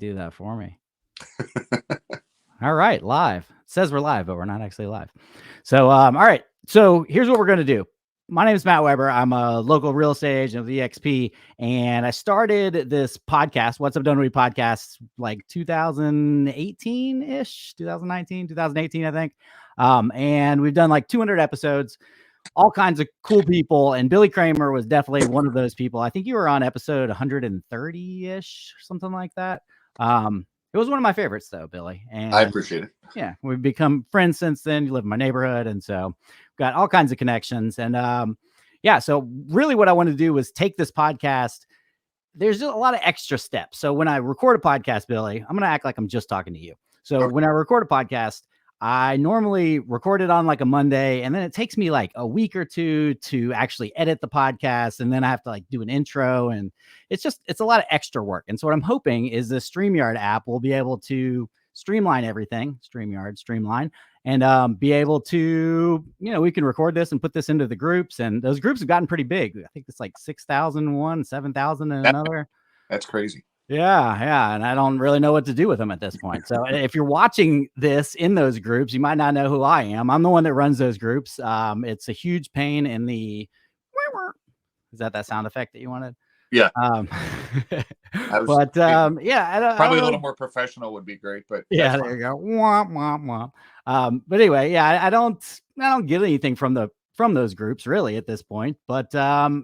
do that for me. All right, live. It says we're live, but we're not actually live. So, all right. So here's what we're going to do. My name is Matt Weber. I'm a local real estate agent of EXP, and I started this podcast, What's Up Done We podcast, like 2018-ish, 2019, 2018, I think. And we've done like 200 episodes, all kinds of cool people. And Billy Kramer was definitely one of those people. I think you were on episode 130-ish, something like that. It was one of my favorites, though, Billy. And I appreciate it. Yeah, we've become friends since then. You live in my neighborhood, and so got all kinds of connections. And yeah, so really what I want to do is take this podcast. There's a lot of extra steps. So when I record a podcast, Billy, I'm going to act like I'm just talking to you. So Okay. when I record a podcast, I normally record it on like a Monday, and then it takes me like a week or two to actually edit the podcast. And then I have to like do an intro, and it's a lot of extra work. And so what I'm hoping is the StreamYard app will be able to streamline everything, streamline, and be able to, we can record this and put this into the groups. And those groups have gotten pretty big. I think it's like 6,001, 7,000 and another. That's crazy. Yeah. And I don't really know what to do with them at this point. So if you're watching this in those groups, you might not know who I am. I'm the one that runs those groups. It's a huge pain in the, is that sound effect that you wanted? Yeah. But yeah, probably a little more professional would be greght, but yeah, there you go. Womp, womp, womp. But anyway, yeah, I don't get anything from those groups really at this point. But I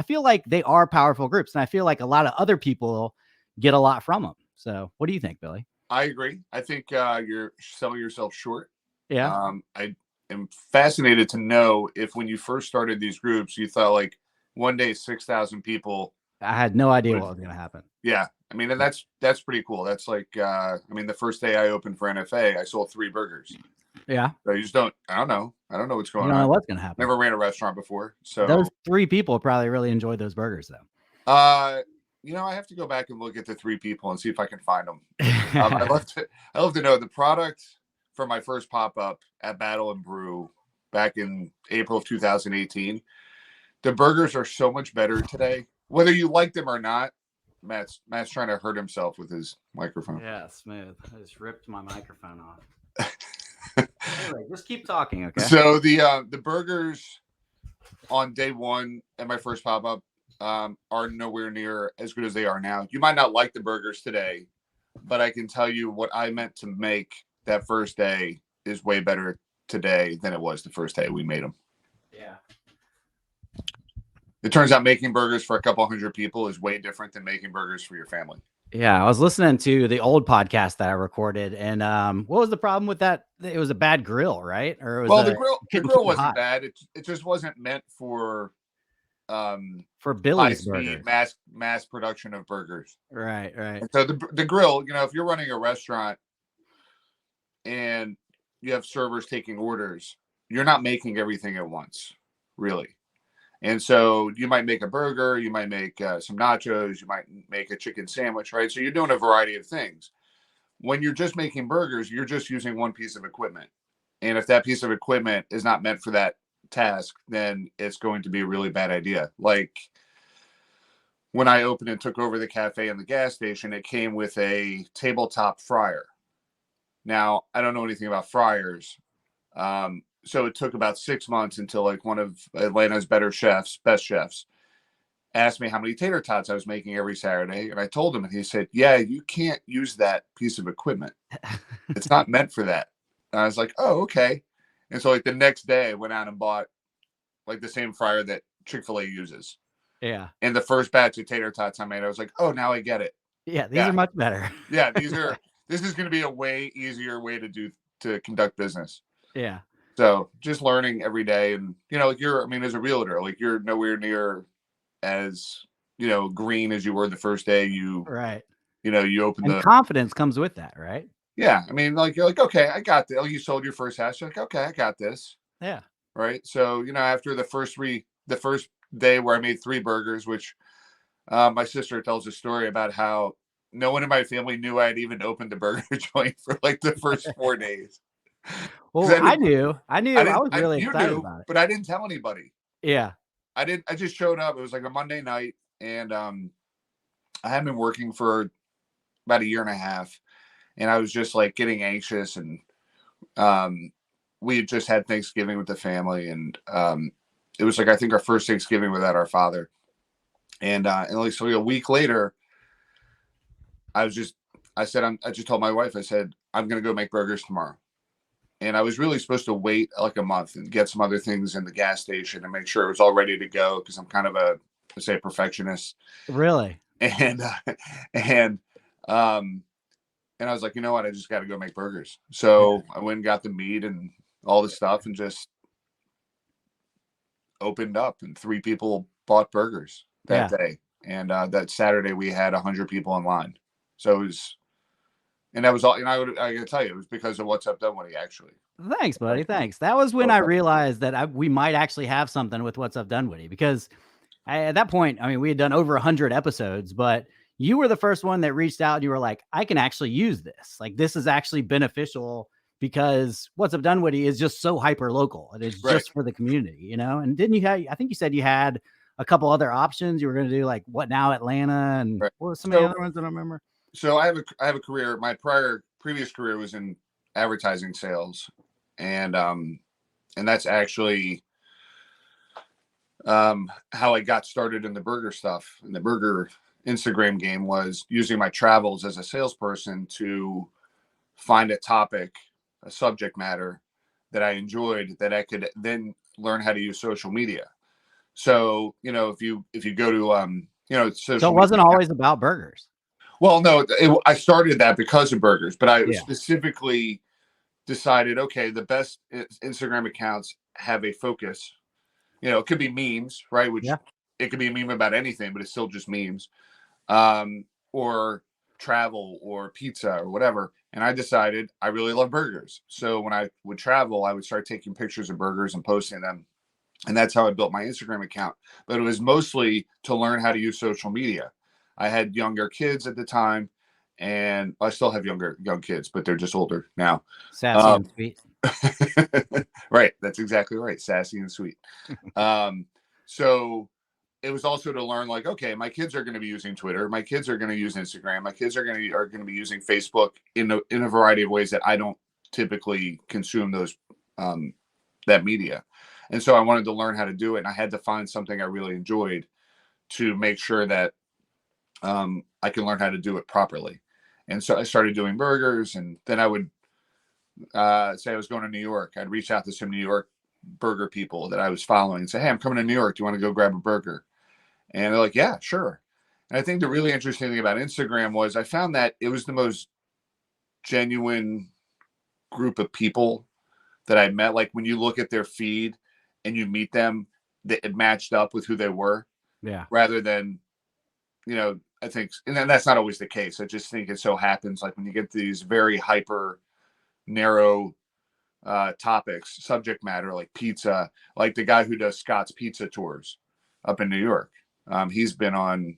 feel like they are powerful groups, and I feel like a lot of other people get a lot from them. So what do you think, Billy? I agree. I think you're selling yourself short. Yeah. I am fascinated to know if when you first started these groups, you thought like one day 6,000 people. I had no idea what was going to happen. Yeah. I mean, and that's pretty cool. That's like, the first day I opened for NFA, I sold 3 burgers. Yeah. So you just I don't know what's going on. You don't know what's going to happen. Never ran a restaurant before. So those 3 people probably really enjoyed those burgers though. I have to go back and look at the 3 people and see if I can find them. I'd love to know the product for my first pop-up at Battle and Brew back in April of 2018. The burgers are so much better today. Whether you like them or not, Matt's trying to hurt himself with his microphone. Yeah, smooth. I just ripped my microphone off. Anyway, just keep talking, okay? So the burgers on day 1 at my first pop-up are nowhere near as good as they are now. You might not like the burgers today, but I can tell you what I meant to make that first day is way better today than it was the first day we made them. Yeah. It turns out making burgers for a couple hundred people is way different than making burgers for your family. Yeah, I was listening to the old podcast that I recorded, and what was the problem with that? It was a bad grill, right? Or the grill wasn't bad. It just wasn't meant for Billy's burgers. mass production of burgers. Right. And so the grill, if you're running a restaurant and you have servers taking orders, you're not making everything at once, really. And so you might make a burger, you might make some nachos, you might make a chicken sandwich, right? So you're doing a variety of things. When you're just making burgers, you're just using one piece of equipment. And if that piece of equipment is not meant for that task, then it's going to be a really bad idea. Like when I opened and took over the cafe and the gas station, it came with a tabletop fryer. Now, I don't know anything about fryers. So it took about 6 months until like one of Atlanta's best chefs, asked me how many tater tots I was making every Saturday. And I told him, and he said, yeah, you can't use that piece of equipment. It's not meant for that. And I was like, oh, okay. And so like the next day I went out and bought like the same fryer that Chick-fil-A uses. Yeah. And the first batch of tater tots I made, I was like, oh, now I get it. Yeah. These are much better. Yeah. This is going to be a way easier way to conduct business. Yeah. So just learning every day. And, as a realtor, like you're nowhere near as, green as you were the first day you open confidence comes with that, right? Yeah. I mean, like, you're like, okay, I got this. You sold your first house. You're like, okay, I got this. Yeah. Right. So, after the first day where I made 3 burgers, which my sister tells a story about how no one in my family knew I had even opened the burger joint for like the first 4 days. Well, I knew. I was really excited about it. But I didn't tell anybody. Yeah. I just showed up. It was like a Monday night, and I had been working for about a year and a half, and I was just like getting anxious, and we had just had Thanksgiving with the family, and it was like, I think our first Thanksgiving without our father, and like, so a week later, I just told my wife, I said, I'm gonna go make burgers tomorrow. And I was really supposed to wait like a month and get some other things in the gas station and make sure it was all ready to go, because I'm kind of a perfectionist. Really? And and um and I was like, you know what, I just got to go make burgers. So I went and got the meat and all the stuff and just opened up, and 3 people bought burgers that day. And that Saturday we had 100 people in line. So it was, and that was all. And I gotta tell you, it was because of What's Up Dunwoody, actually. Thanks, buddy. Thanks. That was when I realized that we might actually have something with What's Up Dunwoody, because at that point, I mean, we had done over 100 episodes, but you were the first one that reached out and you were like, I can actually use this. Like, this is actually beneficial, because What's Up Dunwoody is just so hyper local. It is just for the community, you know? And didn't you have, I think you said you had a couple other options. You were going to do like What Now Atlanta, and what were some of the other ones that I remember? So I have a career. My previous career was in advertising sales, and that's actually how I got started in the burger stuff, and the burger Instagram game, was using my travels as a salesperson to find a topic, a subject matter that I enjoyed, that I could then learn how to use social media. So, you know, if you go to social so it wasn't always about burgers. Well, no, I started that because of burgers, but I specifically decided, okay, the best Instagram accounts have a focus. You know, it could be memes, right? Which it could be a meme about anything, but it's still just memes, or travel or pizza or whatever. And I decided I really love burgers. So when I would travel, I would start taking pictures of burgers and posting them. And that's how I built my Instagram account. But it was mostly to learn how to use social media. I had younger kids at the time, and I still have young kids, but they're just older now. Sassy and sweet. Right. That's exactly right. Sassy and sweet. So it was also to learn, like, okay, my kids are going to be using Twitter. My kids are going to use Instagram. My kids are going to be using Facebook in a variety of ways that I don't typically consume those, that media. And so I wanted to learn how to do it. And I had to find something I really enjoyed to make sure that I can learn how to do it properly. And so I started doing burgers, and then I would say I was going to New York. I'd reach out to some New York burger people that I was following and say, hey, I'm coming to New York. Do you want to go grab a burger? And they're like, yeah, sure. And I think the really interesting thing about Instagram was I found that it was the most genuine group of people that I met. Like, when you look at their feed and you meet them, it matched up with who they were. Yeah. Rather than, you know, I think, and then that's not always the case. I just think it so happens, like, when you get these very hyper narrow topics, subject matter, like pizza, like the guy who does Scott's Pizza Tours up in New York. He's been on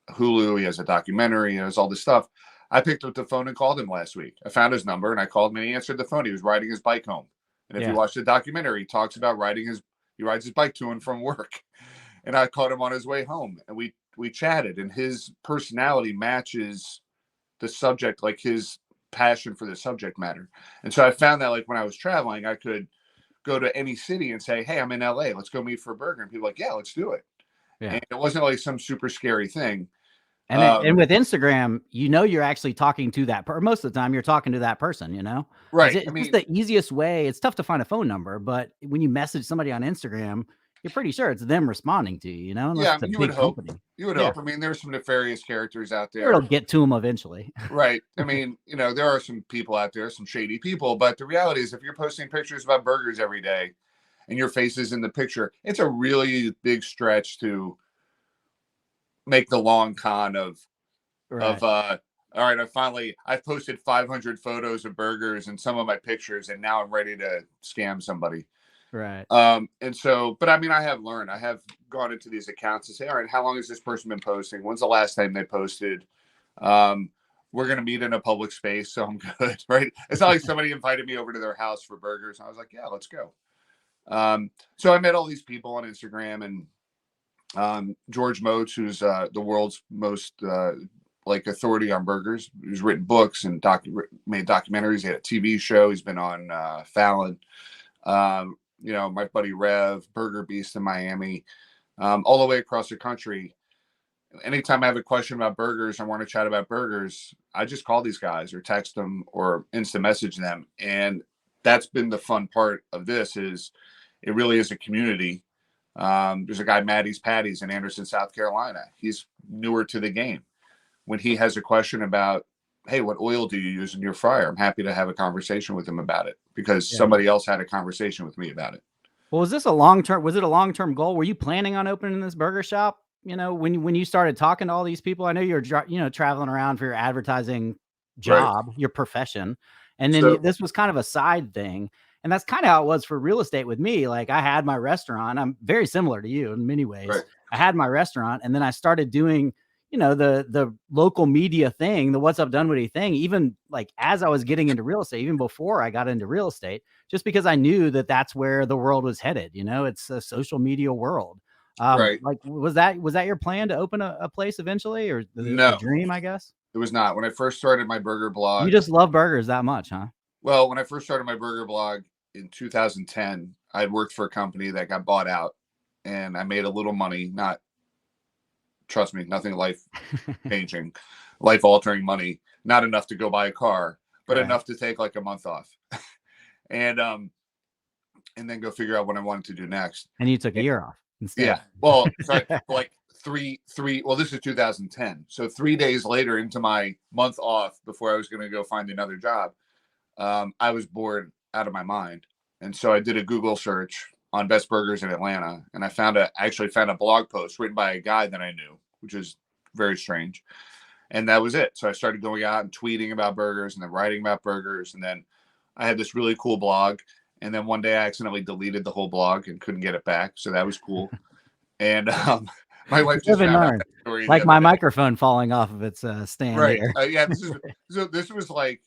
Hulu. He has a documentary. He has all this stuff. I picked up the phone and called him last week. I found his number and I called him, and he answered the phone. He was riding his bike home. And if you watch the documentary, he talks about he rides his bike to and from work. And I caught him on his way home, and we chatted, and his personality matches the subject, like his passion for the subject matter. And so I found that, like, when I was traveling, I could go to any city and say, hey, I'm in LA, let's go meet for a burger. And people are like, yeah, let's do it. Yeah. And it wasn't like some super scary thing. And and with Instagram, you know, you're actually talking to that person. Most of the time you're talking to that person, you know? Right. It's just the easiest way. It's tough to find a phone number, but when you message somebody on Instagram, you're pretty sure it's them responding to you, you know? Unless you would hope. You would hope. I mean, there's some nefarious characters out there. It'll get to them eventually. Right. I mean, you know, there are some people out there, some shady people, but the reality is, if you're posting pictures about burgers every day and your face is in the picture, it's a really big stretch to make the long con of, all right, I've posted 500 photos of burgers and some of my pictures, and now I'm ready to scam somebody. Right. And so, but I mean, I have gone into these accounts and say, all right, how long has this person been posting? When's the last time they posted? We're going to meet in a public space, so I'm good. Right. It's not like somebody invited me over to their house for burgers. I was like, yeah, let's go. So I met all these people on Instagram, and George Moats, who's the world's most like authority on burgers. He's written books and made documentaries. He had a TV show. He's been on Fallon. You know, my buddy Rev, Burger Beast in Miami, all the way across the country. Anytime I have a question about burgers, I want to chat about burgers, I just call these guys or text them or instant message them. And that's been the fun part of this is it really is a community. There's a guy, Maddie's Patties in Anderson, South Carolina. He's newer to the game. When he has a question about, hey, what oil do you use in your fryer? I'm happy to have a conversation with him about it because somebody else had a conversation with me about it. Well, was it a long-term goal? Were you planning on opening this burger shop? You know, when you started talking to all these people, I know you're, traveling around for your advertising job, your profession. And then this was kind of a side thing. And that's kind of how it was for real estate with me. Like I had my restaurant. I'm very similar to you in many ways. I had my restaurant and then I started doing, the local media thing, the What's Up Dunwoody thing, even like as I was getting into real estate, even before I got into real estate, just because I knew that that's where the world was headed. It's a social media world. Like, was that your plan to open a place eventually, or the dream, I guess? It was not. When I first started my burger blog. You just love burgers that much, huh? Well, when I first started my burger blog in 2010, I had worked for a company that got bought out and I made a little money, trust me, nothing life-changing, life-altering money, not enough to go buy a car, but enough to take like a month off. And then go figure out what I wanted to do next. And you took a year off instead. Yeah. Well, sorry, like well, this is 2010. So 3 days later into my month off before I was going to go find another job, I was bored out of my mind. And so I did a Google search on best burgers in Atlanta. And I actually found a blog post written by a guy that I knew, which is very strange. And that was it. So I started going out and tweeting about burgers and then writing about burgers. And then I had this really cool blog. And then one day I accidentally deleted the whole blog and couldn't get it back. So that was cool. And my wife just found out that story. Like my microphone falling off of its stand. Right. Yeah. This was like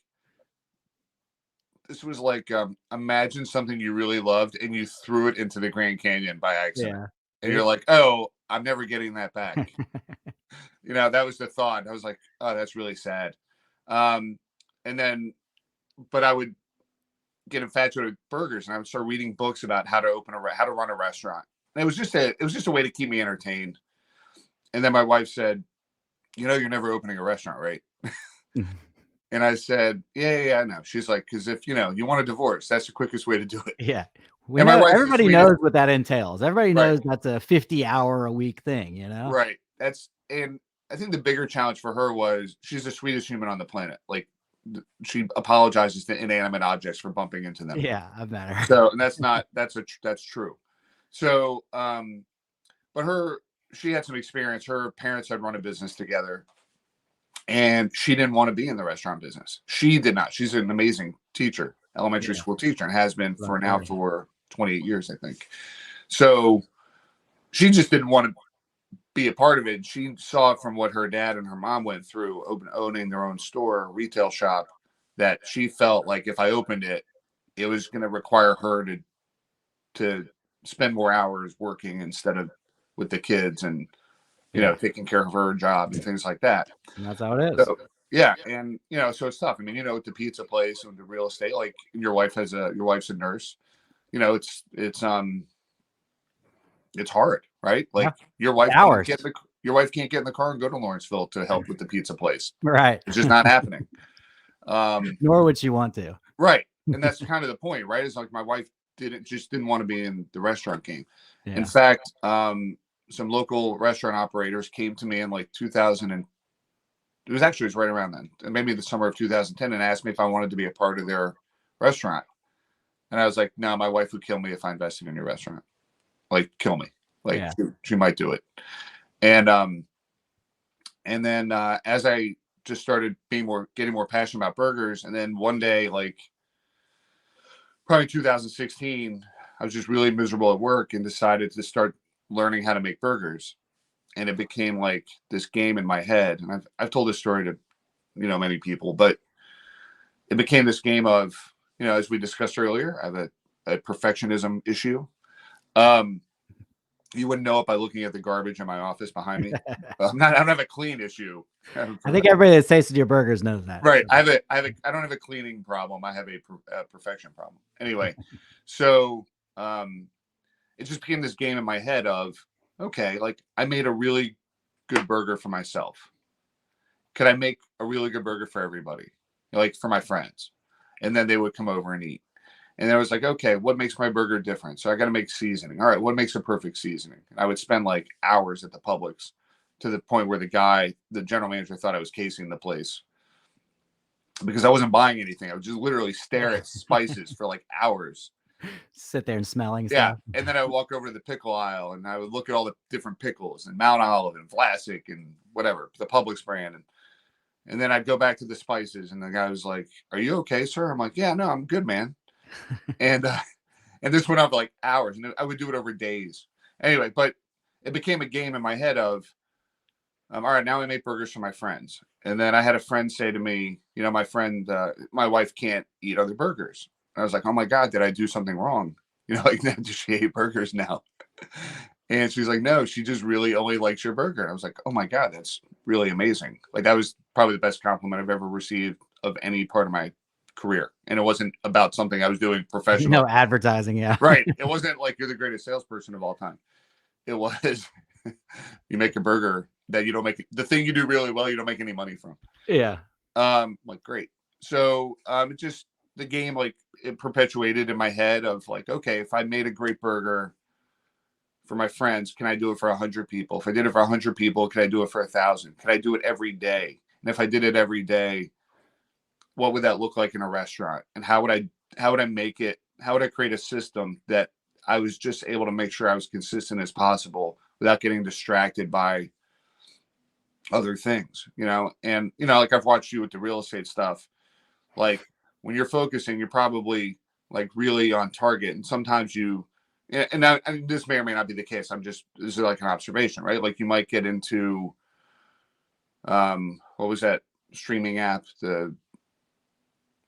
imagine something you really loved and you threw it into the Grand Canyon by accident. Yeah. And you're like, oh, I'm never getting that back. That was the thought. I was like, oh, that's really sad. But I would get infatuated with burgers and I would start reading books about how to run a restaurant. And it was just a way to keep me entertained. And then my wife said, you're never opening a restaurant, right? And I said, yeah, I know. She's like, because if, you want a divorce, that's the quickest way to do it. Yeah. Everybody knows what that entails. Everybody knows that's a 50-hour-a-week thing, Right. And I think the bigger challenge for her was she's the sweetest human on the planet. Like she apologizes to inanimate objects for bumping into them. Yeah, I've met her. So, and that's true. So, but she had some experience. Her parents had run a business together. And she didn't want to be in the restaurant business. She did not. She's an amazing teacher, elementary school teacher, and has been for 28 years, I think. So she just didn't want to be a part of it. She saw from what her dad and her mom went through owning their own store, retail shop, that she felt like if I opened it, it was going to require her to spend more hours working instead of with the kids and taking care of her job and things like that. And that's how it is. So, yeah. And, so it's tough. I mean, with the pizza place and the real estate, like your wife's a nurse, it's hard, right? Like your wife can't get in the car and go to Lawrenceville to help with the pizza place. Right. It's just not happening. Nor would she want to. Right. And that's kind of the point, right? It's like my wife didn't want to be in the restaurant game. Yeah. In fact, some local restaurant operators came to me in like 2000 and it was right around then, maybe the summer of 2010, and asked me if I wanted to be a part of their restaurant. And I was like, no, my wife would kill me if I invested in your restaurant. Like, kill me. Like, she might do it. And then as I just started getting more passionate about burgers, and then one day, like probably 2016, I was just really miserable at work and decided to start learning how to make burgers. And it became like this game in my head. And I've told this story to, many people, but it became this game of, as we discussed earlier, I have a perfectionism issue. And You wouldn't know it by looking at the garbage in my office behind me. I don't have a clean issue. I think everybody that tasted your burgers knows that. Right. So. I don't have a cleaning problem. I have a perfection problem. Anyway, so it just became this game in my head of, okay, like I made a really good burger for myself. Could I make a really good burger for everybody? Like for my friends. And then they would come over and eat. And I was like, okay, what makes my burger different? So I got to make seasoning. All right, what makes a perfect seasoning? And I would spend like hours at the Publix to the point where the general manager thought I was casing the place because I wasn't buying anything. I would just literally stare at spices for like hours. Sit there and smelling Yeah. stuff. And then I would walk over to the pickle aisle and I would look at all the different pickles and Mount Olive and Vlasic and whatever, the Publix brand. And then I'd go back to the spices and the guy was like, "Are you okay, sir?" I'm like, "Yeah, no, I'm good, man." And this went on for like hours, and I would do it over days. Anyway, but it became a game in my head of, all right, now I make burgers for my friends. And then I had a friend say to me, you know, my wife can't eat other burgers. And I was like, oh my God, did I do something wrong? You know, like, does she hate burgers now? And she's like, no, she just really only likes your burger. And I was like, oh my God, that's really amazing. Like that was probably the best compliment I've ever received of any part of my career. And it wasn't about something I was doing professional. No advertising. Yeah. Right. It wasn't like you're the greatest salesperson of all time. It was you make a burger that you don't make the thing you do really well. You don't make any money from. Yeah. Like great. So, it just, the game, like it perpetuated in my head of like, okay, if I made a great burger for my friends, can I do it for 100 people? If I did it for 100 people, could I do it for 1,000? Could I do it every day? And if I did it every day, what would that look like in a restaurant? And how would I make it? How would I create a system that I was just able to make sure I was consistent as possible without getting distracted by other things, you know? And, you know, like I've watched you with the real estate stuff. Like when you're focusing, you're probably like really on target. And sometimes and this may or may not be the case. This is like an observation, right? Like you might get into, what was that streaming app?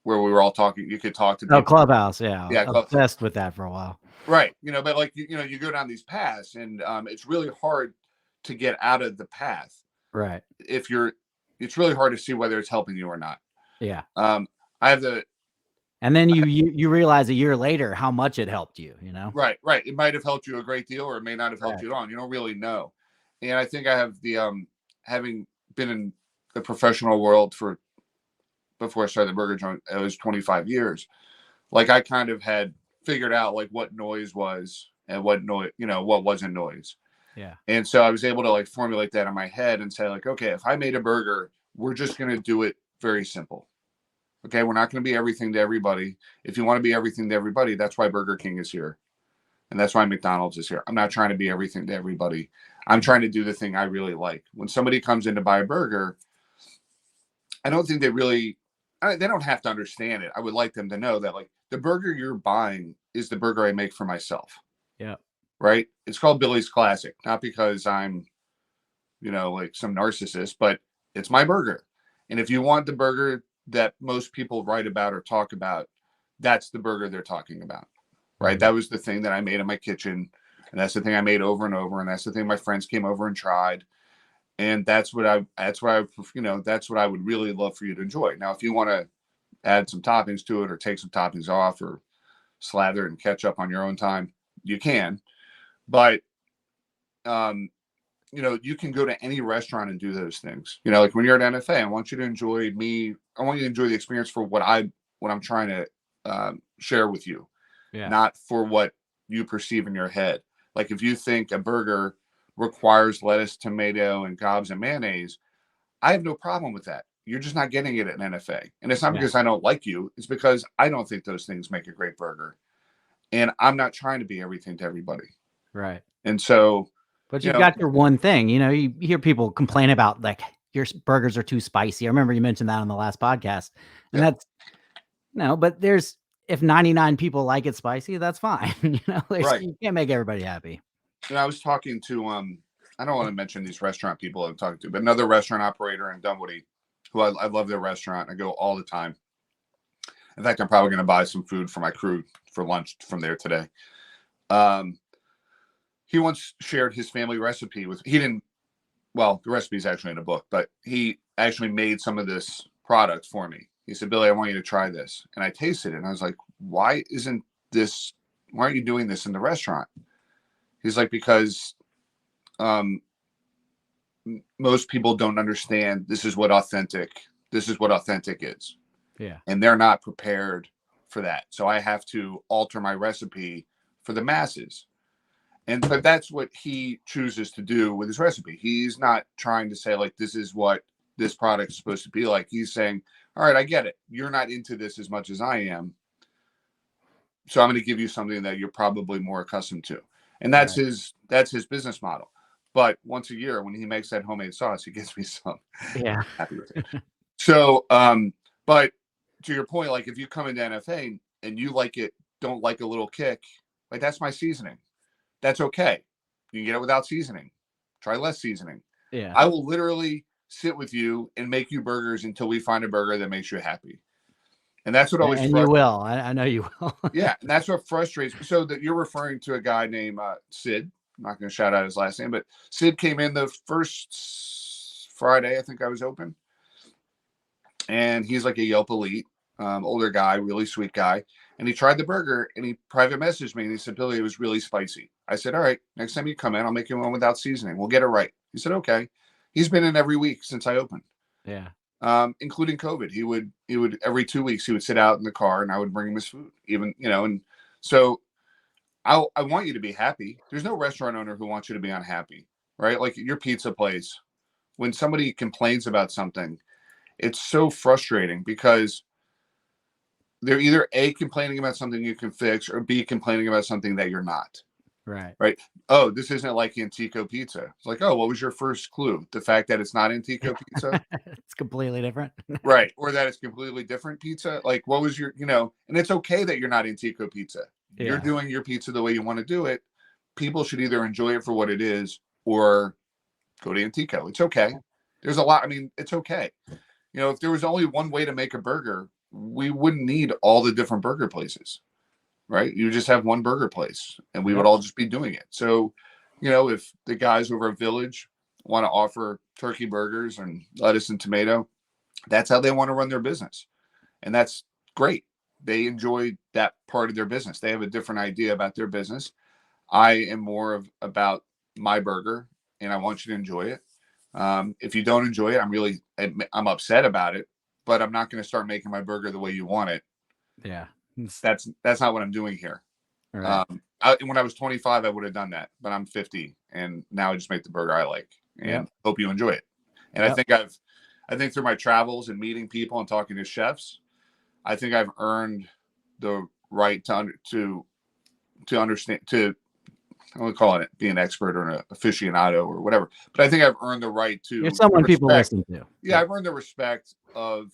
Where we were all talking, you could talk to people. Clubhouse. Yeah. Yeah. Obsessed with that for a while. Right. You know, but like, you know, you go down these paths and it's really hard to get out of the path. Right. It's really hard to see whether it's helping you or not. Yeah. And then you realize a year later how much it helped you, you know? Right. It might have helped you a great deal or it may not have helped you at all. You don't really know. And I think I have the, having been in the professional world before I started the burger joint, it was 25 years. Like I kind of had figured out like what noise was and what wasn't noise. Yeah. And so I was able to like formulate that in my head and say like, okay, if I made a burger, we're just going to do it very simple. Okay. We're not going to be everything to everybody. If you want to be everything to everybody, that's why Burger King is here. And that's why McDonald's is here. I'm not trying to be everything to everybody. I'm trying to do the thing I really like. When somebody comes in to buy a burger, I don't think they don't have to understand it. I would like them to know that like the burger you're buying is the burger I make for myself. Yeah. Right. It's called Billy's Classic, not because I'm, you know, like some narcissist, but it's my burger. And if you want the burger that most people write about or talk about, that's the burger they're talking about. Right. Mm-hmm. That was the thing that I made in my kitchen. And that's the thing I made over and over. And that's the thing my friends came over and tried. And that's what I would really love for you to enjoy. Now, if you want to add some toppings to it or take some toppings off or slather it in ketchup on your own time, you can. But, you know, you can go to any restaurant and do those things. You know, like when you're at NFA, I want you to enjoy the experience for what I'm trying to share with you, not for what you perceive in your head. Like if you think a burger requires lettuce, tomato, and gobs and mayonnaise, I have no problem with that. You're just not getting it at NFA. And it's not because I don't like you. It's because I don't think those things make a great burger. And I'm not trying to be everything to everybody. Right. And so, but you've got your one thing, you know, you hear people complain about like your burgers are too spicy. I remember you mentioned that on the last podcast and that's but if 99 people like it spicy, that's fine. You know, right. You can't make everybody happy. And I was talking to, I don't want to mention these restaurant people I'm talking to, but another restaurant operator in Dunwoody who I love their restaurant. I go all the time. In fact, I'm probably going to buy some food for my crew for lunch from there today. he once shared his family recipe with, he didn't, well, the recipe is actually in a book, but he actually made some of this product for me. He said, Billy, I want you to try this. And I tasted it. And I was like, why aren't you doing this in the restaurant? He's like, because most people don't understand this is what authentic is. Yeah. And they're not prepared for that. So I have to alter my recipe for the masses. But that's what he chooses to do with his recipe. He's not trying to say, like, this is what this product is supposed to be like. He's saying, all right, I get it. You're not into this as much as I am. So I'm going to give you something that you're probably more accustomed to. And that's his business model. But once a year, when he makes that homemade sauce, he gives me some. Yeah. Happy with it. So, but to your point, like if you come into NFA and you don't like a little kick, like that's my seasoning. That's okay. You can get it without seasoning. Try less seasoning. Yeah. I will literally sit with you and make you burgers until we find a burger that makes you happy. And that's what always and you will. I know you will. Yeah, and that's what frustrates me. So that you're referring to a guy named Sid. I'm not going to shout out his last name, but Sid came in the first Friday I think I was open, and he's like a Yelp elite, older guy, really sweet guy. And he tried the burger and he private messaged me and he said, Billy, it was really spicy. I said, all right, next time you come in, I'll make you one without seasoning. We'll get it right. He said, okay. He's been in every week since I opened. Yeah. Including COVID. He would every 2 weeks, he would sit out in the car and I would bring him his food, even, and so I want you to be happy. There's no restaurant owner who wants you to be unhappy, right? Like your pizza place, when somebody complains about something, it's so frustrating because they're either A, complaining about something you can fix, or B, complaining about something that you're not. Right. Oh, this isn't like Antico pizza. It's like, oh, what was your first clue? The fact that it's not Antico pizza? It's completely different. Right. Or that it's completely different pizza. Like, what was your, and it's okay that you're not Antico pizza. Yeah. You're doing your pizza the way you want to do it. People should either enjoy it for what it is or go to Antico. It's okay. There's a lot. I mean, it's okay. If there was only one way to make a burger, we wouldn't need all the different burger places, right? You just have one burger place and we would all just be doing it. So, if the guys over at Village want to offer turkey burgers and lettuce and tomato, that's how they want to run their business. And that's great. They enjoy that part of their business. They have a different idea about their business. I am more about my burger and I want you to enjoy it. If you don't enjoy it, I'm upset about it, but I'm not going to start making my burger the way you want it. Yeah. That's not what I'm doing here. Right. When I was 25, I would have done that, but I'm 50 and now I just make the burger I like and hope you enjoy it. And I think through my travels and meeting people and talking to chefs, I think I've earned the right to understand, I would call it be an expert or an aficionado or whatever, but I think I've earned the right to. You're someone people listen to. Yeah, I've earned the respect of,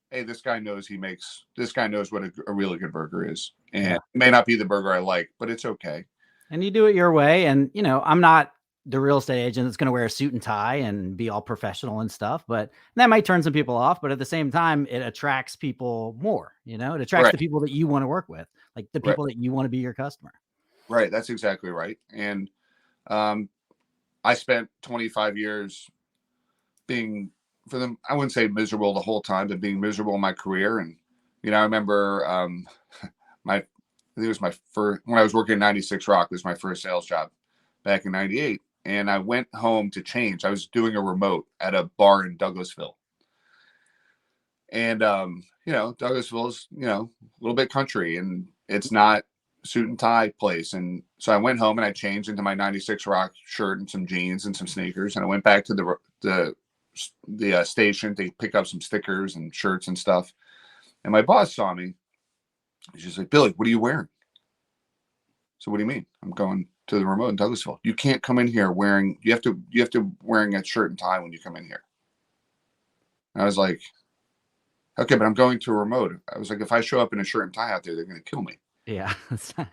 hey, this guy knows what a really good burger is. And it may not be the burger I like, but it's okay. And you do it your way. And, I'm not the real estate agent that's going to wear a suit and tie and be all professional and stuff, but that might turn some people off. But at the same time, it attracts people more, it attracts the people that you want to work with, like the people that you want to be your customer. Right. That's exactly right. And I spent 25 years being, for them, I wouldn't say miserable the whole time, but being miserable in my career. And, I remember I think it was my first, when I was working at 96 Rock, was my first sales job back in 98. And I went home to change. I was doing a remote at a bar in Douglasville. And, Douglasville is, a little bit country and it's not suit and tie place. And so I went home and I changed into my 96 Rock shirt and some jeans and some sneakers. And I went back to the station to pick up some stickers and shirts and stuff. And my boss saw me. She's like, Billy, what are you wearing? So what do you mean? I'm going to the remote in Douglasville. You can't come in here you have to wearing a shirt and tie when you come in here. And I was like, okay, but I'm going to a remote. I was like, if I show up in a shirt and tie out there, they're going to kill me. Yeah.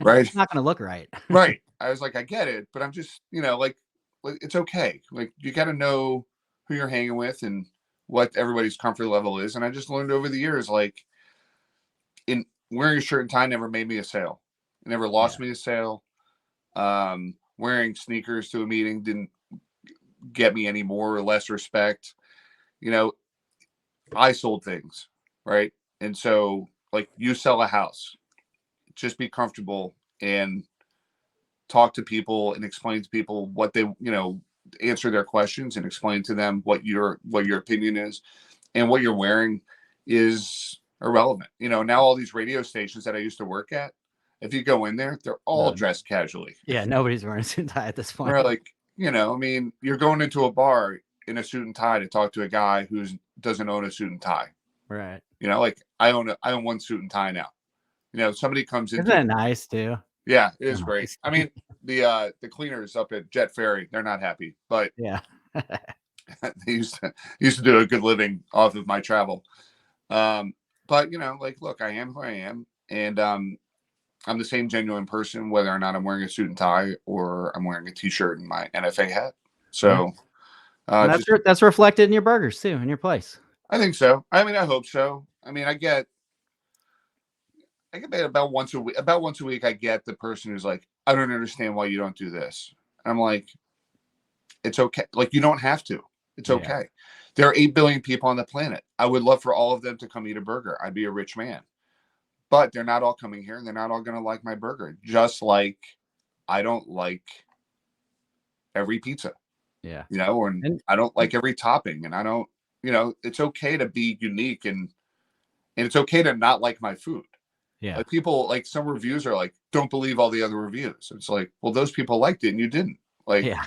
Right. It's not going to look right. Right. I was like, I get it, but I'm just, like it's okay. Like you got to know who you're hanging with and what everybody's comfort level is. And I just learned over the years, like in wearing a shirt and tie never made me a sale. It never lost me a sale. wearing sneakers to a meeting didn't get me any more or less respect. You know, I sold things, right? And so, like, you sell a house, just be comfortable and talk to people and explain to people what they, answer their questions and explain to them what your opinion is, and what you're wearing is irrelevant. Now all these radio stations that I used to work at, if you go in there, they're all dressed casually. Yeah, nobody's wearing a suit and tie at this point. We're like, I mean, you're going into a bar in a suit and tie to talk to a guy who doesn't own a suit and tie. Right. Like I own one suit and tie now. Somebody comes in. Isn't that nice too? Yeah, it is great. I mean, the cleaners up at Jet Ferry, they're not happy, but yeah, they used to do a good living off of my travel. But like, look, I am who I am, and I'm the same genuine person, whether or not I'm wearing a suit and tie or I'm wearing a t-shirt and my NFA hat. So that's reflected in your burgers too, in your place. I think so. I mean, I hope so. I mean, I get about once a week. About once a week, I get the person who's like, "I don't understand why you don't do this." And I'm like, "It's okay. Like, you don't have to. It's okay. There are 8 billion people on the planet. I would love for all of them to come eat a burger. I'd be a rich man. But they're not all coming here, and they're not all going to like my burger. Just like I don't like every pizza. Yeah. And I don't like every topping, and I don't. It's okay to be unique, and it's okay to not like my food." Yeah. Like, people, like, some reviews are like, "Don't believe all the other reviews." It's like, well, those people liked it and you didn't. Like, yeah.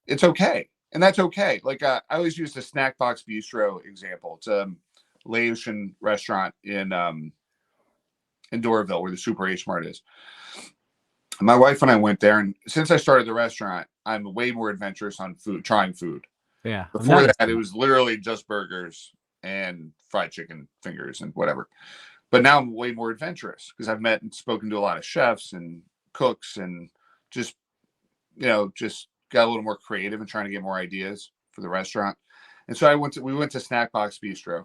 it's okay. And that's okay. Like, I always use the Snack Box Bistro example. It's a Laotian restaurant in Doraville, where the Super H Mart is. My wife and I went there, and since I started the restaurant, I'm way more adventurous on trying food. Yeah. Before that, it was literally just burgers and fried chicken fingers and whatever. But now I'm way more adventurous because I've met and spoken to a lot of chefs and cooks, and just got a little more creative and trying to get more ideas for the restaurant. And so we went to Snack Box Bistro,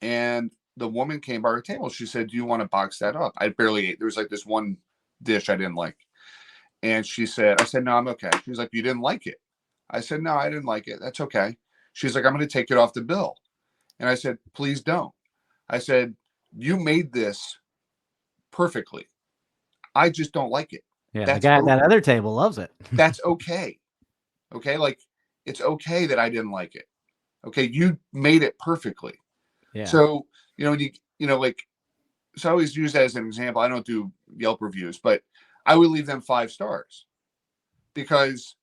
and the woman came by our table. She said, "Do you want to box that up?" I barely ate. There was like this one dish I didn't like. And I said, "No, I'm okay." She was like, "You didn't like it?" I said, "No, I didn't like it. That's okay." She's like, "I'm going to take it off the bill." And I said, "Please don't." I said, "You made this perfectly. I just don't like it." Yeah, the guy at that other table loves it. That's okay. Okay, like, it's okay that I didn't like it. Okay, you made it perfectly. Yeah. So, so I always use that as an example. I don't do Yelp reviews, but I would leave them 5 stars because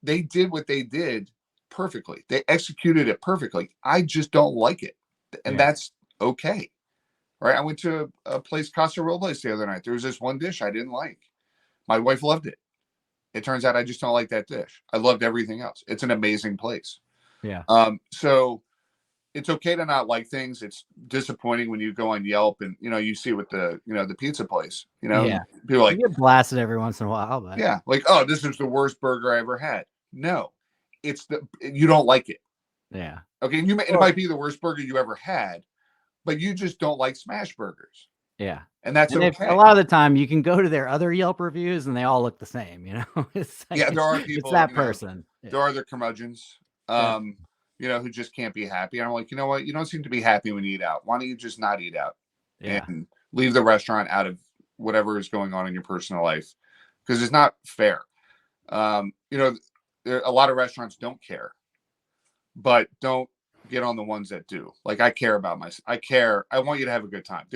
they did what they did perfectly. They executed it perfectly. I just don't like it. And that's okay. Right. I went to a place, Casa Robles, the other night. There was this one dish I didn't like. My wife loved it. It turns out I just don't like that dish. I loved everything else. It's an amazing place. Yeah. So it's okay to not like things. It's disappointing when you go on Yelp and, you see it with the pizza place, people are like, you get blasted every once in a while, but yeah, like, "Oh, this is the worst burger I ever had." No, you don't like it. Yeah. Okay. And it might be the worst burger you ever had, but you just don't like smash burgers. Yeah. And that's okay. A lot of the time you can go to their other Yelp reviews and they all look the same, It's like, there are people. It's that person. There are the curmudgeons, who just can't be happy. And I'm like, you know what? You don't seem to be happy when you eat out. Why don't you just not eat out and leave the restaurant out of whatever is going on in your personal life? Because it's not fair. A lot of restaurants don't care, but don't get on the ones that do. Like, I care about myself. I want you to have a good time.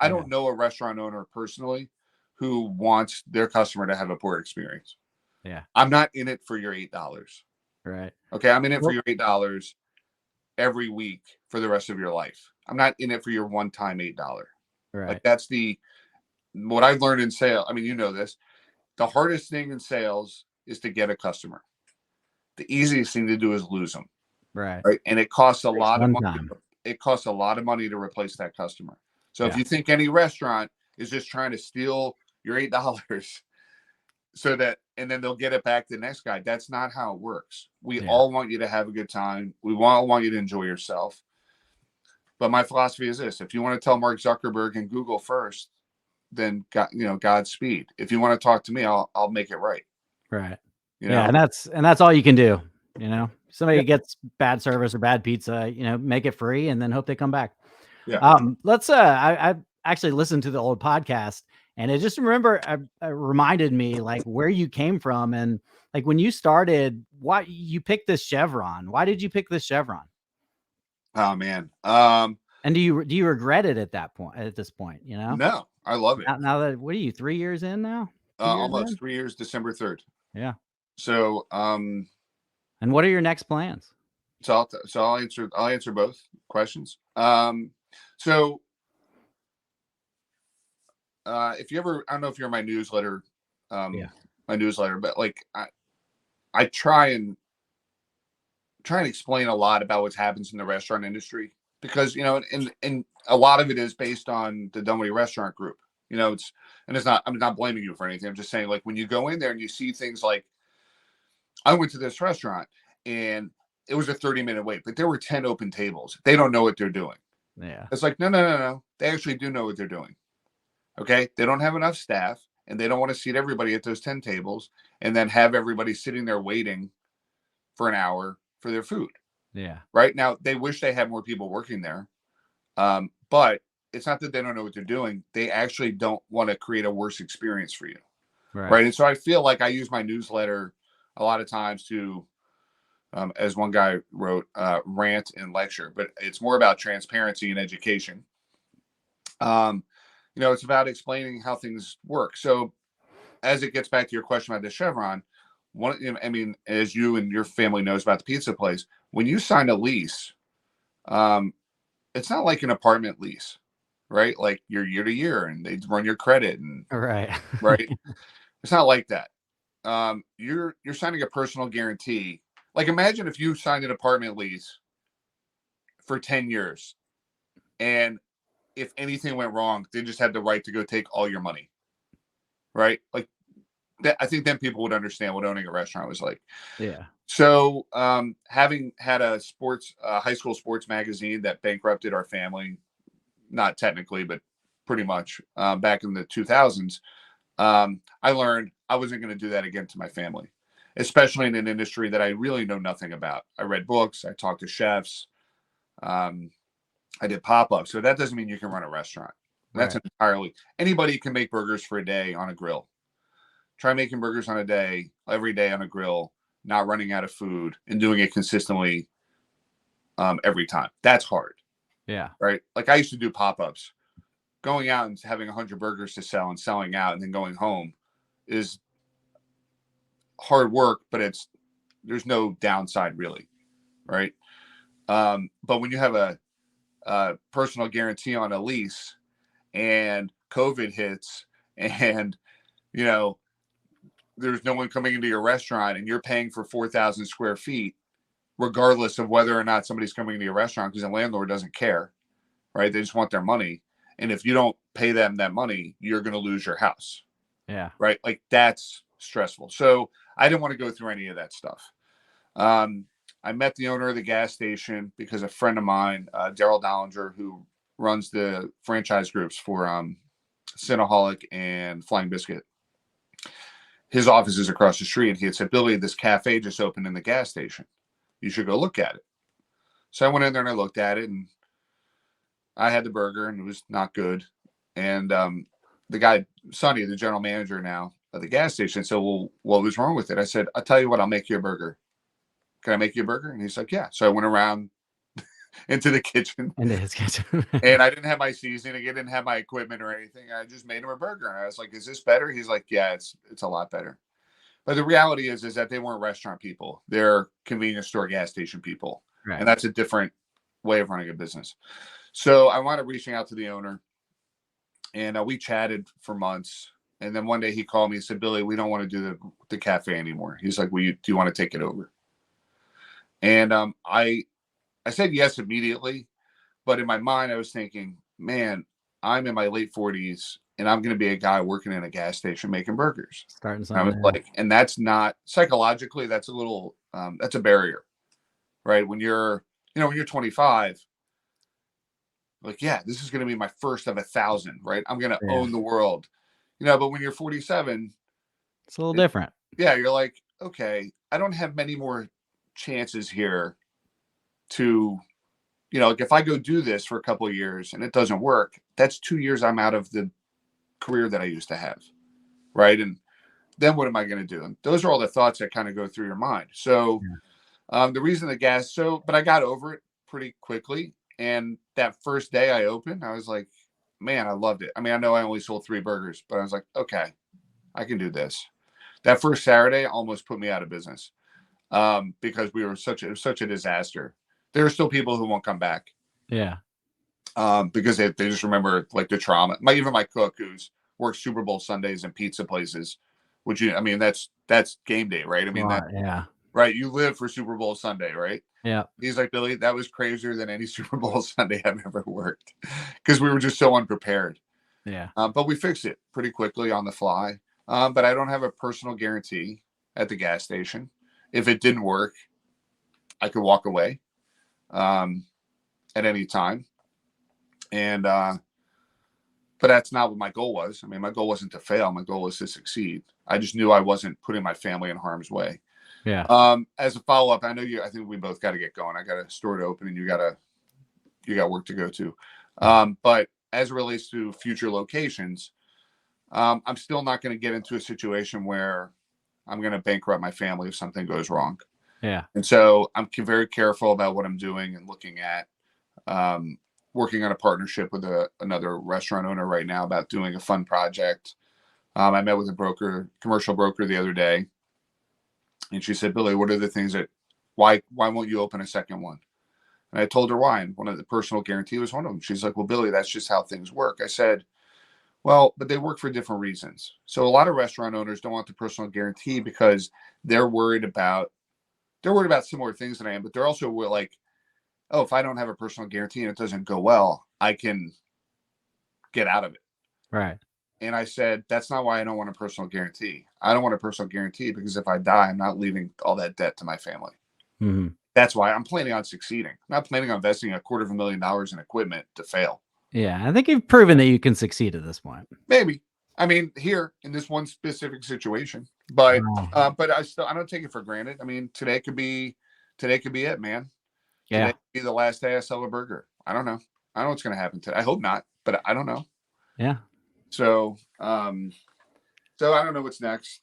I don't know a restaurant owner personally who wants their customer to have a poor experience. Yeah. I'm not in it for your $8. Right. Okay. I'm in it for your $8 every week for the rest of your life. I'm not in it for your one-time $8. Right. Like, that's what I've learned in sales. I mean, this, the hardest thing in sales is to get a customer. The easiest thing to do is lose them. Right. And it costs a lot of money. It costs a lot of money to replace that customer. So if you think any restaurant is just trying to steal your $8 and then they'll get it back to the next guy, that's not how it works. We all want you to have a good time. We all want you to enjoy yourself. But my philosophy is this: if you want to tell Mark Zuckerberg and Google first, then Godspeed. If you want to talk to me, I'll make it right. Right. You Yeah, know? and that's all you can do. Somebody Yeah. gets bad service or bad pizza, make it free and then hope they come back. Yeah. Let's I actually listened to the old podcast and it just reminded me like where you came from and like when you started, why you picked this Chevron. Why did you pick this Chevron? Oh man. And do you regret it at this point, No, I love it. Now that what are you 3 years in now? 2 years in? Almost 3 years, December 3rd. Yeah. So, And what are your next plans? I'll answer both questions. So if you ever, I don't know if you're in my newsletter, Yeah. my newsletter, but like I try and explain a lot about what happens in the restaurant industry because and a lot of it is based on the Dunwoody Restaurant Group. It's not. I'm not blaming you for anything. I'm just saying like when you go in there and you see things like I went to this restaurant and it was a 30-minute wait, but there were 10 open tables. They don't know what they're doing. Yeah. It's like no. They actually do know what they're doing. Okay, they don't have enough staff and they don't want to seat everybody at those 10 tables and then have everybody sitting there waiting for an hour for their food. Yeah. Right now, they wish they had more people working there. But it's not that they don't know what they're doing. They actually don't want to create a worse experience for you. Right. And so I feel like I use my newsletter a lot of times to, as one guy wrote, rant and lecture, but it's more about transparency and education. It's about explaining how things work. So as it gets back to your question about the Chevron, as you and your family knows about the pizza place, when you sign a lease, it's not like an apartment lease, right? Like you're year to year and they run your credit and Right. right. It's not like that. You're signing a personal guarantee. Like imagine if you signed an apartment lease for 10 years and if anything went wrong, they just had the right to go take all your money. Right? Like that, I think then people would understand what owning a restaurant was like. Yeah. So, having had a high school sports magazine that bankrupted our family, not technically, but pretty much, back in the 2000s, I learned I wasn't going to do that again to my family, especially in an industry that I really know nothing about. I read books, I talked to chefs, I did pop-ups. So that doesn't mean you can run a restaurant. That's entirely anybody can make burgers for a day on a grill. Try making burgers on a day, every day on a grill, not running out of food and doing it consistently every time. That's hard. Yeah. Right. Like I used to do pop-ups. Going out and having 100 burgers to sell and selling out and then going home is hard work, but there's no downside really. Right. But when you have a personal guarantee on a lease and COVID hits and, there's no one coming into your restaurant and you're paying for 4,000 square feet, regardless of whether or not somebody's coming into your restaurant because the landlord doesn't care, right? They just want their money. And if you don't pay them that money, you're going to lose your house. Yeah. Right. Like that's stressful. So I didn't want to go through any of that stuff. I met the owner of the gas station because a friend of mine, Daryl Dollinger, who runs the franchise groups for Cinnaholic and Flying Biscuit, his office is across the street. And he had said, Billy, this cafe just opened in the gas station. You should go look at it. So I went in there and I looked at it and I had the burger and it was not good. And the guy, Sonny, the general manager now of the gas station, said, well, what was wrong with it? I said, I'll tell you what, I'll make you a burger. Can I make you a burger? And he's like, yeah. So I went around into the kitchen. Into his kitchen. And I didn't have my seasoning. I didn't have my equipment or anything. I just made him a burger. And I was like, is this better? He's like, yeah, it's a lot better. But the reality is that they weren't restaurant people. They're convenience store, gas station people. Right. And that's a different way of running a business. So I wound up reaching out to the owner and we chatted for months. And then one day he called me and said, Billy, we don't want to do the cafe anymore. He's like, do you want to take it over? And I said yes immediately. But in my mind, I was thinking, man, I'm in my late 40s and I'm going to be a guy working in a gas station making burgers. Starting something. I was like, and that's not psychologically, that's a little, that's a barrier, right? When you're 25, Like, yeah, this is going to be my first of 1,000, right? I'm going to Yeah. own the world, you know. But when you're 47, It's a little different. yeah, you're like, okay, I don't have many more chances here to, you know, like if I go do this for a couple of years and it doesn't work, that's 2 years I'm out of the career that I used to have, right? And then what am I going to do? And those are all the thoughts that kind of go through your mind. So the reason the gas, but I got over it pretty quickly. And that first day I opened, I was like, man, I loved it. I mean, I know I only sold 3 burgers, but I was like, okay, I can do this. That first Saturday almost put me out of business because it was such a disaster. There are still people who won't come back. Yeah. Because they just remember like the trauma. Even my cook who's worked Super Bowl Sundays and pizza places, I mean, that's game day, right? I mean, Yeah. right. You live for Super Bowl Sunday, right? Yeah. He's like, Billy, that was crazier than any Super Bowl Sunday I've ever worked because we were just so unprepared. Yeah. But we fixed it pretty quickly on the fly. But I don't have a personal guarantee at the gas station. If it didn't work, I could walk away at any time. And but that's not what my goal was. I mean, my goal wasn't to fail. My goal was to succeed. I just knew I wasn't putting my family in harm's way. Yeah. As a follow-up, I think we both got to get going. I got a store to open and you got work to go to. But as it relates to future locations, I'm still not going to get into a situation where I'm going to bankrupt my family if something goes wrong. Yeah. And so I'm very careful about what I'm doing and looking at. Working on a partnership with another restaurant owner right now about doing a fun project. I met with a commercial broker the other day, and she said, Billy, what are the things why won't you open a second one? And I told her why, and one of the personal guarantee was one of them. She's like, well, Billy, that's just how things work. I said, well, but they work for different reasons. So a lot of restaurant owners don't want the personal guarantee because they're worried about similar things than I am, but they're also like, oh, if I don't have a personal guarantee and it doesn't go well, I can get out of it. Right. And I said, that's not why I don't want a personal guarantee. I don't want a personal guarantee because if I die, I'm not leaving all that debt to my family. Mm-hmm. That's why I'm planning on succeeding. I'm not planning on investing $250,000 in equipment to fail. Yeah. I think you've proven that you can succeed at this point. Maybe. I mean, here in this one specific situation, but Wow. but I don't take it for granted. I mean, today could be it, man. Yeah. Today could be the last day I sell a burger. I don't know. I don't know what's going to happen today. I hope not, but I don't know. Yeah. So, I don't know what's next.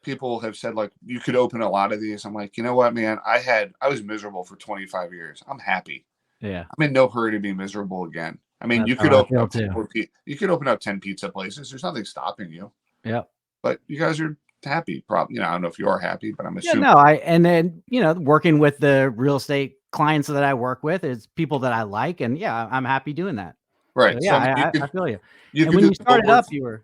People have said like you could open a lot of these. I'm like, you know what, man? I was miserable for 25 years. I'm happy. Yeah. I'm in no hurry to be miserable again. I mean, That's you could how I open feel up too. you could open up 10 pizza places. There's nothing stopping you. Yep. But you guys are happy. Probably, I don't know if you are happy, but I'm Yeah, assuming. no, and then, working with the real estate clients that I work with is people that I like. And yeah, I'm happy doing that. So Right. So yeah, I mean, I feel you. you And could when do you the started billboard. up, you were,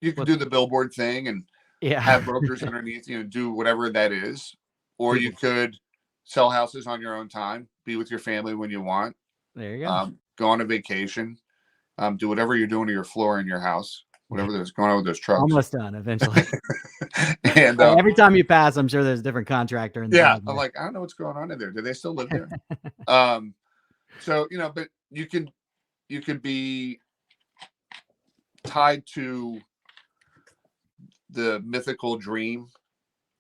You could what, do the billboard thing and yeah, have brokers underneath you and do whatever that is. Or you people, could sell houses on your own time, be with your family when you want, there you go. go on a vacation, do whatever you're doing to your floor in your house, whatever that's going on with those trucks. Almost done eventually. And Every time you pass, I'm sure there's a different contractor yeah, inside I'm there. like, I don't know what's going on in there. Do they still live there? So, but you could be tied to the mythical dream,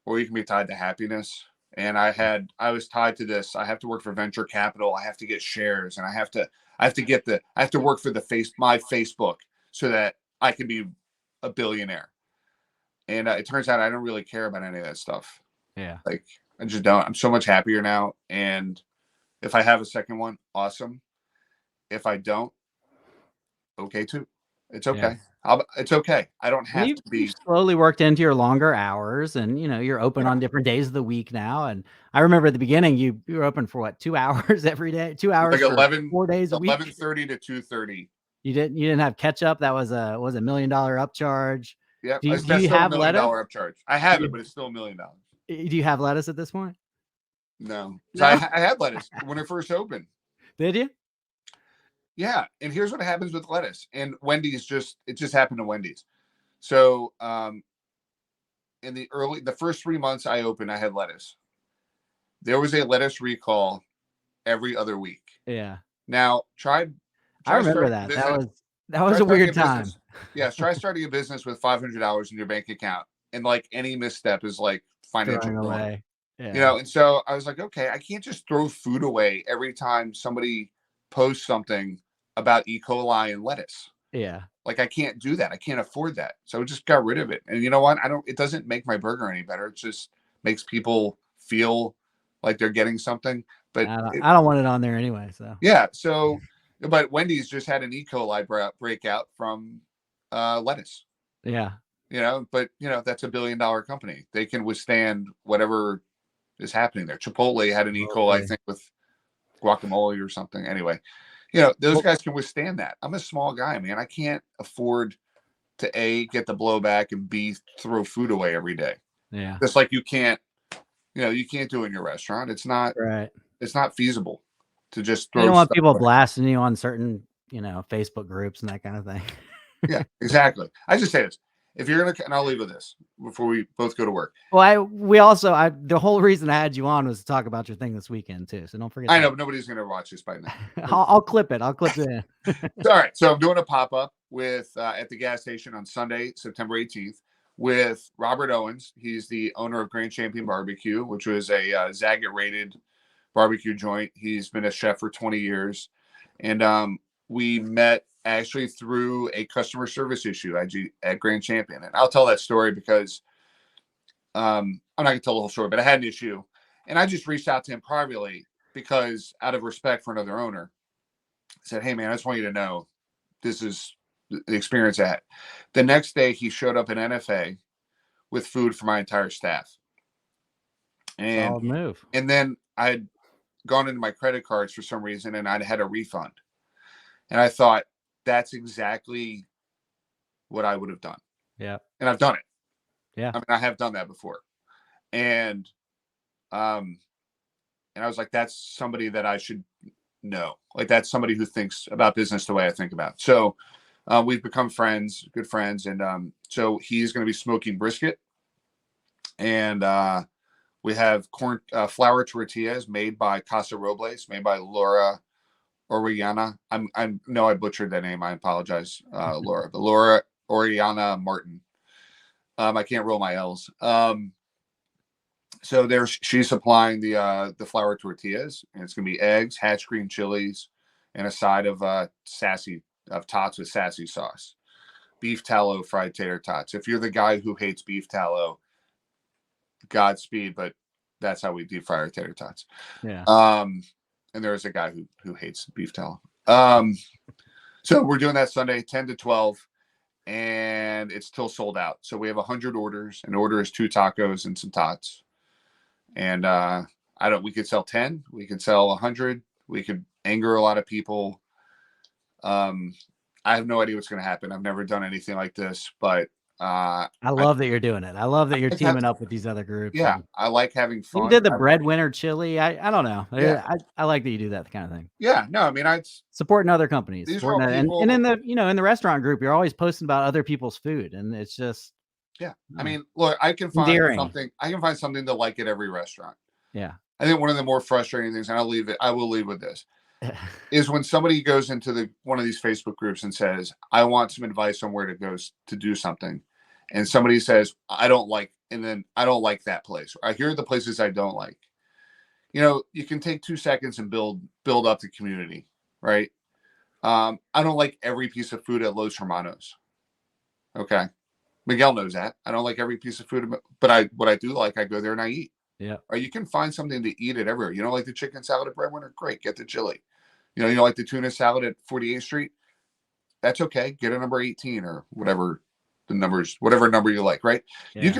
or you can be tied to happiness. And I was tied to this. I have to work for venture capital. I have to get shares, and I have to work for my Facebook so that I can be a billionaire. And it turns out I don't really care about any of that stuff. Yeah. Like I just don't. I'm so much happier now. And if I have a second one, awesome. If I don't, okay too. It's Yeah. okay. It's okay. I don't And have to be. you've slowly worked into your longer hours, and you're open on different days of the week now. And I remember at the beginning, you were open for what, 2 hours every day, 2 hours Like for 11, 4 days a week. 11:30 to 2:30. You didn't have ketchup. That was a $1 million upcharge. Yep, Do that's you still a have million lettuce? dollar upcharge. I have it, but it's still $1 million. Do you have lettuce at this point? No, so No. I had lettuce when it first opened. Did you? Yeah, and here's what happens with lettuce and Wendy's. It just happened to Wendy's. So in the first 3 months I opened, I had lettuce. There was a lettuce recall every other week. Yeah. Now I try remember starting a that. business. That was Try a starting weird a time. business. Yes, try starting a business with $500 in your bank account, and like any misstep is like financial Throwing ruin. away. Yeah. And so I was like, okay, I can't just throw food away every time somebody posts something about E. coli and lettuce. Yeah. Like I can't do that. I can't afford that. So I just got rid of it. And you know what? It doesn't make my burger any better. It just makes people feel like they're getting something. But I don't want it on there anyway. So yeah. So, but Wendy's just had an E. coli breakout from lettuce. yeah. But that's $1 billion company. They can withstand whatever is happening there. Chipotle had an E. coli, I think, with guacamole or something. Anyway, those guys can withstand that. I'm a small guy, man. I can't afford to A, get the blowback, and B, throw food away every day. Yeah. Just like you can't do in your restaurant. It's not Right. It's not feasible to just You throw don't want stuff people away. blasting you on certain, Facebook groups and that kind of thing. Yeah, exactly. I just say this. If you're and I'll leave with this before we both go to work. Well, the whole reason I had you on was to talk about your thing this weekend too. So don't forget. I know, but nobody's going to watch this by now. I'll clip it. I'll clip it in. All right. So I'm doing a pop-up with at the gas station on Sunday, September 18th with Robert Owens. He's the owner of Grand Champion Barbecue, which was a Zagat rated barbecue joint. He's been a chef for 20 years. And we met actually through a customer service issue at Grand Champion. And I'll tell that story because I'm not going to tell the whole story, but I had an issue. And I just reached out to him privately because out of respect for another owner, I said, hey, man, I just want you to know this is the experience I had. The next day, he showed up at NFA with food for my entire staff. And, Solid move. And then I had gone into my credit cards for some reason, and I'd had a refund. And I thought, that's exactly what I would have done. Yeah. And I've done it. Yeah. I mean, I have done that before. And I was like, that's somebody that I should know. Like, that's somebody who thinks about business the way I think about. So we've become friends, good friends. And so he's going to be smoking brisket. And we have flour tortillas made by Casa Robles, made by Laura Oriana. I know I butchered that name. I apologize, Laura. But Laura Oriana Martin. I can't roll my L's. So she's supplying the flour tortillas, and it's gonna be eggs, hatch green chilies, and a side of tots with sassy sauce. Beef tallow fried tater tots. If you're the guy who hates beef tallow, Godspeed, but that's how we deep fry our tater tots. Yeah. And there is a guy who hates beef tallow. So we're doing that Sunday, 10 to 12, and it's still sold out. So we have 100 orders. An order is 2 tacos and some tots. And we could sell 10, we could sell 100, we could anger a lot of people. I have no idea what's going to happen. I've never done anything like this, but I love that you're doing it. I love that you're teaming up with these other groups. Yeah, I like having fun. You did the breadwinner chili. I don't know. Yeah. I like that you do that kind of thing. Yeah, no, I mean, supporting other companies. These are all people, and in the in the restaurant group, you're always posting about other people's food, and it's just I mean, look, I can find something. I can find something to like at every restaurant. Yeah, I think one of the more frustrating things, and I will leave with this, is when somebody goes into one of these Facebook groups and says, "I want some advice on where to go to do something," and somebody says, "I don't like," and then I don't like that place. Here are the places I don't like. You can take 2 seconds and build up the community, right? I don't like every piece of food at Los Hermanos. Okay. Miguel knows that. I don't like every piece of food, but what I do like, I go there and I eat. Yeah. Or you can find something to eat it everywhere. You don't like the chicken salad at Breadwinner? Great. Get the chili. You don't like the tuna salad at 48th Street? That's okay. Get a number 18 or whatever whatever number you like, right? Yeah.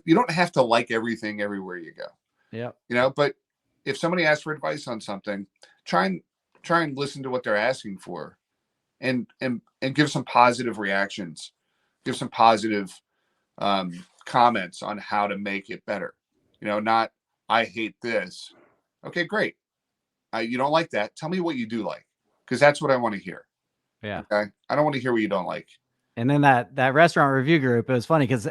You don't have to like everything everywhere you go. Yeah. But if somebody asks for advice on something, try and listen to what they're asking for and give some positive reactions. Give some positive comments on how to make it better. Not, I hate this. Okay, great. You don't like that. Tell me what you do like, because that's what I want to hear. Yeah. Okay. I don't want to hear what you don't like. And then that restaurant review group, it was funny because,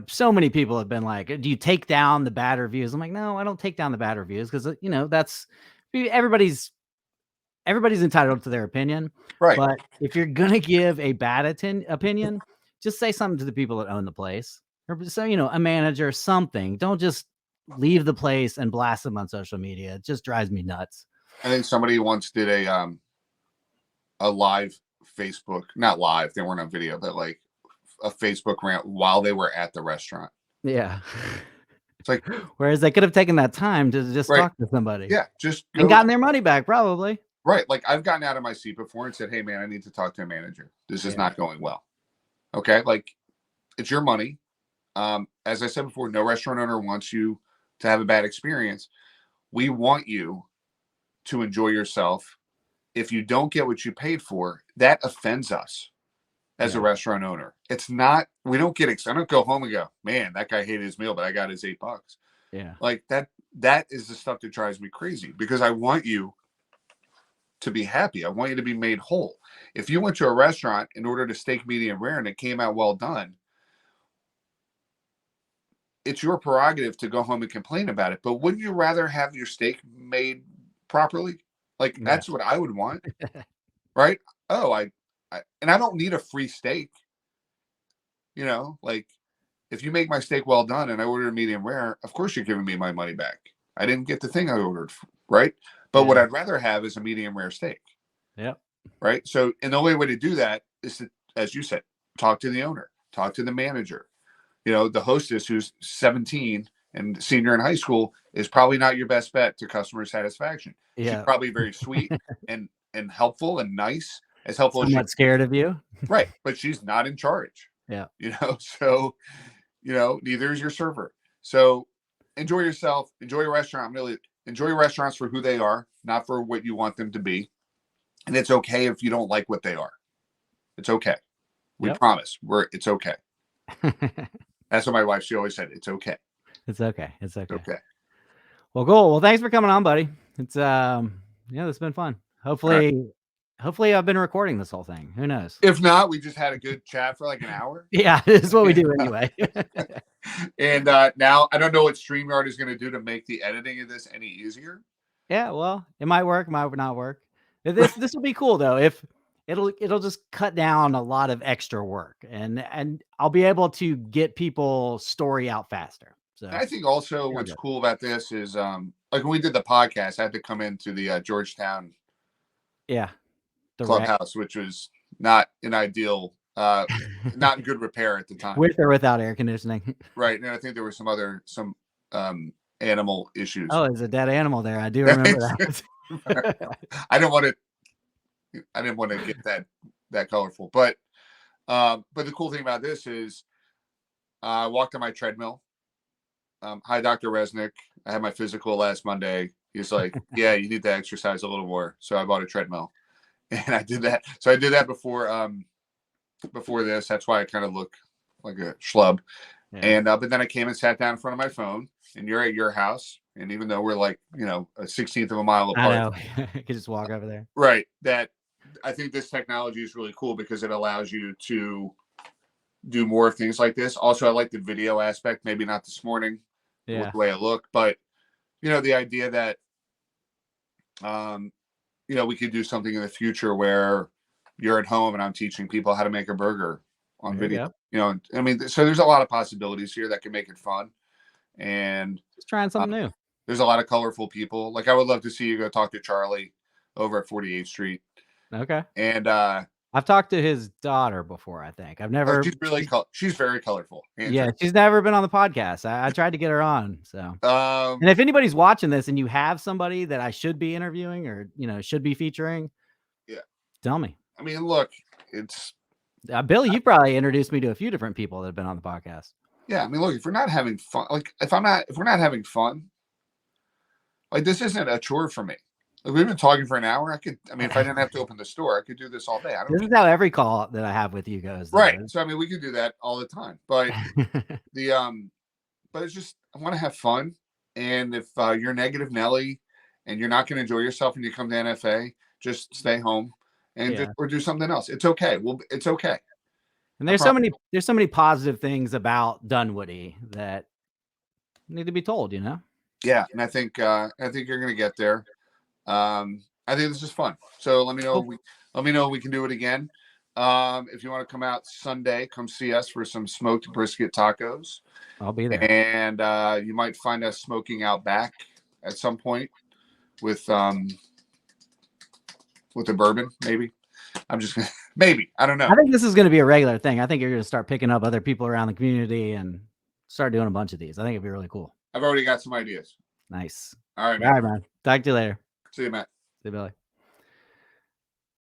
so many people have been like, do you take down the bad reviews? I'm like, no, I don't take down the bad reviews because, that's everybody's everybody's entitled to their opinion, Right. but if you're gonna give a bad opinion, just say something to the people that own the place, or so a manager, something. Don't just leave the place and blast them on social media. It just drives me nuts. I think somebody once did a live Facebook, not live, they weren't on video, but like a Facebook rant while they were at the restaurant. Yeah. It's like, whereas they could have taken that time to just right. talk to somebody. Yeah, just and gotten their money back, probably. Right. Like I've gotten out of my seat before and said, hey man, I need to talk to a manager. This is not going well. Okay. Like it's your money. As I said before, no restaurant owner wants you to have a bad experience. We want you to enjoy yourself. If you don't get what you paid for, that offends us as a restaurant owner. It's not, we don't get excited. I don't go home and go, man, that guy hated his meal, but I got his $8. Yeah. Like that is the stuff that drives me crazy, because I want you to be happy. I want you to be made whole. If you went to a restaurant and ordered a steak medium rare and it came out well done, it's your prerogative to go home and complain about it. But wouldn't you rather have your steak made properly? Like that's what I would want. Right? Oh, I don't need a free steak. Like if you make my steak well done and I order a medium rare, of course you're giving me my money back. I didn't get the thing I ordered, right? But what I'd rather have is a medium rare steak. Yep. Right. So, and the only way to do that is to, as you said, talk to the owner, talk to the manager. The hostess who's 17 and senior in high school is probably not your best bet to customer satisfaction. Yeah. She's probably very sweet and helpful and nice, as helpful Somewhat as scared of you. Right. But she's not in charge. Yeah. So, neither is your server. So enjoy yourself, enjoy your restaurant. Really enjoy restaurants for who they are, not for what you want them to be. And it's okay if you don't like what they are. It's okay. We promise. It's okay. That's what my wife, she always said. It's okay. It's okay. It's okay. Okay. Well, cool. Well, thanks for coming on, buddy. It's it's been fun. Hopefully I've been recording this whole thing. Who knows? If not, we just had a good chat for like an hour. Yeah, this is what we do anyway. And now I don't know what StreamYard is going to do to make the editing of this any easier. Yeah, well, it might work, might not work. This will be cool though. If it'll just cut down a lot of extra work, and I'll be able to get people's story out faster. So I think also what's cool about this is like when we did the podcast, I had to come into the Georgetown clubhouse, which was not an ideal, not in good repair at the time. With or without air conditioning. Right. And I think there were some animal issues. Oh, there's a dead animal there. I do remember that. I didn't want to get that colorful, but the cool thing about this is I walked on my treadmill. Hi, Dr. Resnick. I had my physical last Monday. He's like, yeah, you need to exercise a little more. So I bought a treadmill and I did that. So I did that before this. That's why I kind of look like a schlub. Yeah. And but then I came and sat down in front of my phone, and you're at your house. And even though we're like, a 16th of a mile apart, I know. I could just walk over there. Right. That I think this technology is really cool because it allows you to do more things like this. Also, I like the video aspect. Maybe not this morning, the way I look, but the idea that we could do something in the future where you're at home and I'm teaching people how to make a burger on video. I mean, so there's a lot of possibilities here that can make it fun. And just trying something new. There's a lot of colorful people. Like I would love to see you go talk to Charlie over at 48th Street. Okay. And I've talked to his daughter before. I think I've never. She's very colorful. Andrew. Yeah, she's never been on the podcast. I tried to get her on. So, and if anybody's watching this and you have somebody that I should be interviewing or should be featuring, tell me. I mean, look, it's Billy. You probably introduced me to a few different people that have been on the podcast. Yeah, I mean, look, if we're not having fun, like if we're not having fun, like this isn't a chore for me. Like we've been talking for an hour. If I didn't have to open the store, I could do this all day. This is how every call that I have with you goes. Right. So I mean, we could do that all the time. But but it's just I want to have fun. And if you're negative Nelly and you're not going to enjoy yourself when you come to NFA, just stay home and or do something else. It's okay. It's okay. And there's so many positive things about Dunwoody that need to be told, Yeah, and I think you're going to get there. I think this is fun. So let me know. Cool. Let me know we can do it again. If you want to come out Sunday, come see us for some smoked brisket tacos. I'll be there. And you might find us smoking out back at some point with a bourbon, maybe. I'm just gonna maybe. I don't know. I think this is going to be a regular thing. I think you're going to start picking up other people around the community and start doing a bunch of these. I think it'd be really cool. I've already got some ideas. Nice. All right, man. Talk to you later. See you, Matt. See you, Billy.